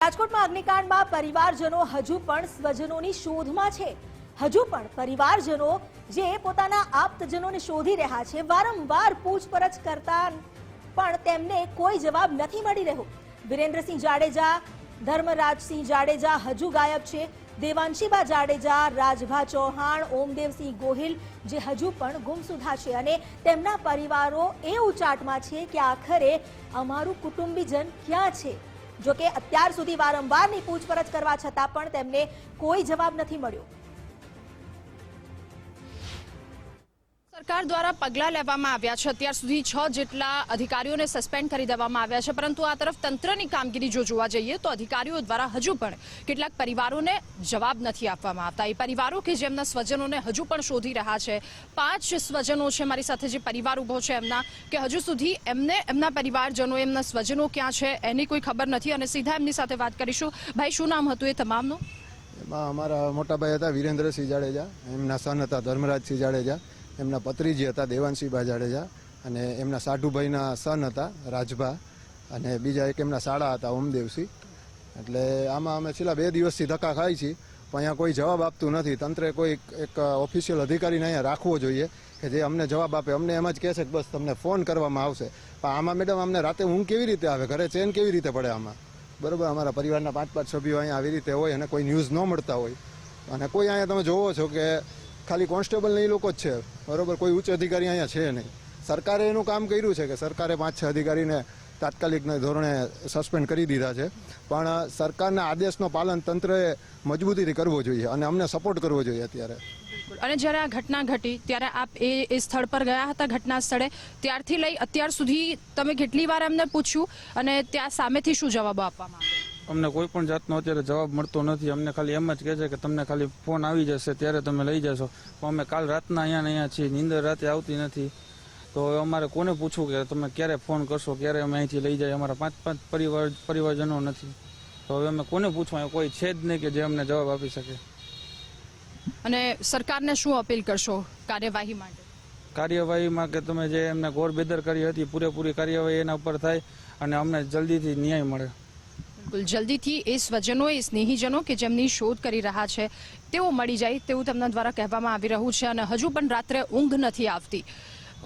રાજકોટમાં અગ્નિકાંડમાં પરિવારજનો હજુ પણ સ્વજનોની શોધમાં છે। હજુ પણ પરિવારજનો જે પોતાના આપ્તજનોને શોધી રહ્યા છે, વારંવાર પૂછપરછ કરતા પણ તેમને કોઈ જવાબ નથી મળી રહ્યો। વિરેન્દ્રસિંહ જાડેજા, ધર્મરાજસિંહ જાડેજા હજુ ગાયબ છે। દેવાંશીબા જાડેજા, રાજભા ચૌહાણ, ઓમદેવસિંહ ગોહિલ જે હજુ પણ ગુમસુદા છે અને તેમના પરિવારો એ ઉચાટમાં છે કે આખરે અમારું કુટુંબીજન ક્યાં છે। જો કે અત્યાર સુધી વારંવારની પૂછપરછ કરવા છતાં પણ તેમને કોઈ જવાબ નથી મળ્યો। સરકાર દ્વારા પગલાં લેવામાં આવ્યા છે। અત્યાર સુધી 6 જેટલા અધિકારીઓને સસ્પેન્ડ કરી દેવામાં આવ્યા છે, પરંતુ આ તરફ તંત્રની કામગીરી જો જોવા જઈએ તો અધિકારીઓ દ્વારા હજુ પણ કેટલાક પરિવારોને જવાબ નથી આપવામાં આવતા। એ પરિવારો કે જેમના સ્વજનોને હજુ પણ શોધી રહ્યા છે। 5 સ્વજનો છે મારી સાથે, જે પરિવાર ઉભો છે એમના, કે હજુ સુધી એમના પરિવારજનો, એમના સ્વજનો ક્યાં છે એની કોઈ ખબર નથી અને સીધા એમની સાથે વાત કરીશું। ભાઈ, શું નામ હતું એ તમામનું? એમાં અમારા મોટાભાઈ હતા વિરેન્દ્રસિંહ જાડેજા, એમના સન હતા ધર્મરાજસિંહ જાડેજા, એમના પત્રીજી હતા દેવાંશીબા જાડેજા, અને એમના સાઢુભાઈના સન હતા રાજભા, અને બીજા એક એમના સાળા હતા ઓમદેવસિંહ। એટલે આમાં અમે છેલ્લા 2 દિવસથી ધક્કા ખાઈ છીએ, પણ અહીંયા કોઈ જવાબ આપતું નથી। તંત્રે કોઈ એક ઓફિશિયલ અધિકારીને અહીંયા રાખવો જોઈએ કે જે અમને જવાબ આપે। અમને એમ જ કહે છે કે બસ તમને ફોન કરવામાં આવશે, પણ આમાં મેડમ અમને રાતે ઊંઘ કેવી રીતે આવે, ઘરે ચેન કેવી રીતે પડે આમાં? બરાબર, અમારા પરિવારના 5-5 સભ્યો અહીંયા આવી રીતે હોય અને કોઈ ન્યૂઝ ન મળતા હોય, અને કોઈ અહીંયા તમે જોવો છો કે ખાલી કોન્સ્ટેબલ ને એ લોકો જ છે, બરોબર, કોઈ ઉચ્ચ અધિકારી અહીંયા છે નહીં। સરકારે એનું કામ કર્યું છે કે સરકારે 5-6 અધિકારીને તાત્કાલિક ધોરણે સસ્પેન્ડ કરી દીધા છે, પણ સરકારના આદેશનો પાલન તંત્રએ મજબૂતીથી કરવો જોઈએ અને અમને સપોર્ટ કરવો જોઈએ અત્યારે। અને જ્યારે આ ઘટના ઘટી ત્યારે આપ એ સ્થળ પર ગયા હતા, ઘટના સ્થળે, ત્યારથી લઈ અત્યાર સુધી તમે કેટલી વાર એમને પૂછ્યું અને ત્યાં સામેથી શું જવાબો આપવામાં આવ્યા? અમને કોઈ પણ જાતનો અત્યારે જવાબ મળતો નથી। અમને ખાલી એમ જ કહે છે કે તમને ખાલી ફોન આવી જશે ત્યારે તમે લઈ જશો, પણ અમે કાલ રાતના અહીંયા છીએ, નીંદર રાતે આવતી નથી। તો અમારે કોને પૂછવું કે તમે ક્યારે ફોન કરશો, ક્યારે અમે અહીંથી લઈ જાય? અમારા 5 પરિવારજનો નથી, તો હવે અમે કોને પૂછવા? કોઈ છે જ નહીં કે જે અમને જવાબ આપી શકે। અને સરકારને શું અપીલ કરશો કાર્યવાહી માટે? કાર્યવાહીમાં કે તમે જે એમને ઘોર બેદરકારી હતી, પૂરેપૂરી કાર્યવાહી એના ઉપર થાય અને અમને જલ્દીથી ન્યાય મળે। બિલકુલ, જલ્દીથી એ સ્વજનો, એ સ્નેહીજનો કે જેમની શોધ કરી રહ્યા છે તેઓ મળી જાય તેવું તેમના દ્વારા કહેવામાં આવી રહ્યું છે, અને હજુ પણ રાત્રે ઊંઘ નથી આવતી।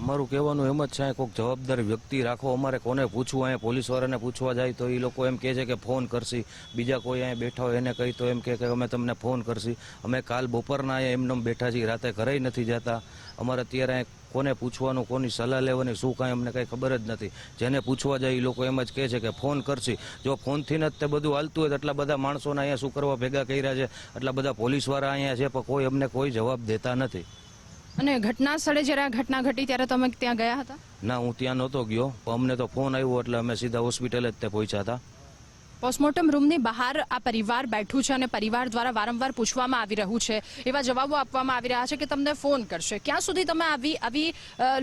અમારું કહેવાનું એમ જ છે, કોઈક જવાબદાર વ્યક્તિ રાખો। અમારે કોને પૂછવું? અહીંયા પોલીસવાળાને પૂછવા જાય તો એ લોકો એમ કહે છે કે ફોન કરશી, બીજા કોઈ અહીંયા બેઠા હોય એને કહી તો એમ કે અમે તમને ફોન કરશી। અમે કાલ બપોરના અહીંયા એમને બેઠા છીએ, રાતે ઘરે નથી જતા। અમારે અત્યારે કોને પૂછવાનું, કોની સલાહ લેવાની, શું કાંઈ અમને કંઈ ખબર જ નથી। જેને પૂછવા જાય એ લોકો એમ જ કહે છે કે ફોન કરશી। જો ફોનથી જ તે બધું હાલતું હોય તો એટલા બધા માણસોને અહીંયા શું કરવા ભેગા કર્યા છે, એટલા બધા પોલીસવાળા અહીંયા છે, પણ કોઈ અમને કોઈ જવાબ દેતા નથી। અને ઘટના સ્થળે જ્યારે આ ઘટના ઘટી ત્યારે તમે ત્યાં ગયા હતા? ના, હું ત્યાં નહોતો ગયો, પણ અમને તો ફોન આવ્યો એટલે અમે સીધા હોસ્પિટલ જ તે પહોંચ્યા હતા। પોસ્ટમોર્ટમ રૂમની બહાર આ પરિવાર બેઠું છે અને પરિવાર દ્વારા વારંવાર પૂછવામાં આવી રહ્યું છે, એવા જવાબો આપવામાં આવી રહ્યા છે કે તમને ફોન કરશે। ક્યાં સુધી તમે આવી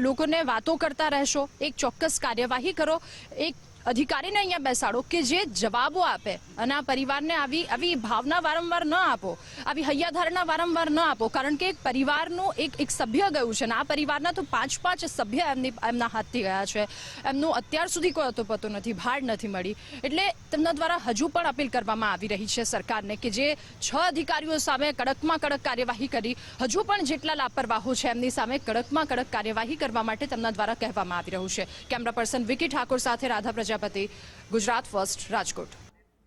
લોકોને વાતો કરતા રહેશો? એક ચોક્કસ કાર્યવાહી કરો, એક અધિકારીને અહીંયા બેસાડો કે જે જવાબો આપે, અને આ પરિવારને આવી ભાવના વારંવાર ન આપો, આવી હૈયાધારણા વારંવાર ન આપો, કારણ કે એક પરિવારનું એક સભ્ય ગયું છે, અને આ પરિવારના તો 5 સભ્ય એમના હાથથી ગયા છે। એમનું અત્યાર સુધી કોઈ અતોપતો નથી, ભાડ નથી મળી। એટલે તેમના દ્વારા હજુ પણ અપીલ કરવામાં આવી રહી છે સરકારને કે જે 6 અધિકારીઓ સામે કડકમાં કડક કાર્યવાહી કરી, હજુ પણ જેટલા લાપરવાહો છે એમની સામે કડકમાં કડક કાર્યવાહી કરવા માટે તેમના દ્વારા કહેવામાં આવી રહ્યું છે। કેમેરા પર્સન વિકી ઠાકોર સાથે રાધા પ્રજાપતિ, ગુજરાત ફર્સ્ટ, રાજકોટ।